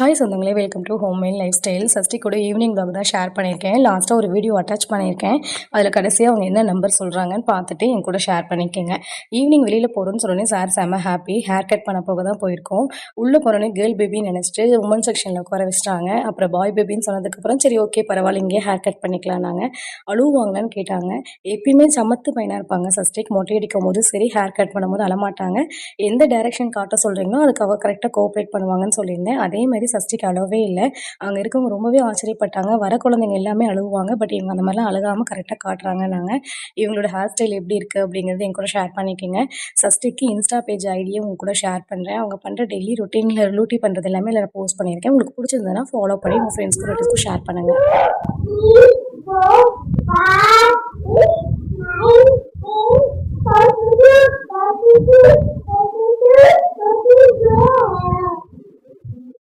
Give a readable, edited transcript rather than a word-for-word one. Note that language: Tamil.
ஹாய் சொந்தங்களே, welcome to home made lifestyle. Sashti கூட ஈவினிங் vlog தான் ஷேர் பண்ணியிருக்கேன். லாஸ்ட்டாக ஒரு வீடியோ அட்டாச் பண்ணியிருக்கேன். அதில் கடைசியாக அவங்க என்ன நம்பர் சொல்கிறாங்கன்னு பார்த்துட்டு என் கூட ஷேர் பண்ணிக்கோங்க. ஈவினிங் வெளியில் போகிறோன்னு சொன்னோன்னே சார் செம்ம ஹாப்பி. ஹேர் கட் பண்ண போக தான் போயிருக்கோம். உள்ளே போகிறோன்னே கேர்ள் பேபின்னு நினச்சிட்டு உமன் செக்ஷனில் உட்கார வச்சிட்டாங்க. அப்புறம் பாய் பேபின்னு சொன்னதுக்கப்புறம் சரி ஓகே பரவாயில்ல, இங்கேயே ஹேர் கட் பண்ணிக்கலாம். நாங்கள் அழுவாங்களான்னு கேட்டாங்க. எப்பயுமே சமத்து பையனாக இருப்பாங்க. சஷ்டிக்கு மொட்டை அடிக்கும் போது சரி, ஹேர் கட் பண்ணும்போது அழமாட்டாங்க. எந்த டைரக்ஷன் காட்ட சொல்கிறீங்களோ அதுக்கு அவள் கரெக்டாக கோஆப்ரேட் பண்ணுவாங்கன்னு சொல்லியிருந்தேன். அதே மாதிரி சஷ்டிக்கு அழவே இல்லை. அங்கே இருக்கவங்க ரொம்பவே ஆச்சரியப்பட்டாங்க. வர குழந்தைங்க எல்லாமே அழுவாங்க, பட் இவங்க அந்த மாதிரிலாம் அழுகாமல் கரெக்டாக காட்டுறாங்க. நாங்கள் இவங்களோட ஹேர் ஸ்டைல் எப்படி இருக்குது அப்படிங்கிறது என் கூட ஷேர் பண்ணிக்கோங்க. சஷ்டிக்கு இன்ஸ்டா பேஜ் ஐடியை உங்க கூட ஷேர் பண்ணுறேன். அவங்க பண்ணுற டெய்லி ரொட்டீனில் லூட்டி பண்ணுறது எல்லாமே இல்லை போஸ்ட் பண்ணியிருக்கேன். உங்களுக்கு பிடிச்சிருந்ததுன்னா ஃபாலோ பண்ணி உங்கள் ஃப்ரெண்ட்ஸ்க்கு ரிலேட்டிவ்ஸ்க்கும் ஷேர் பண்ணுங்கள்.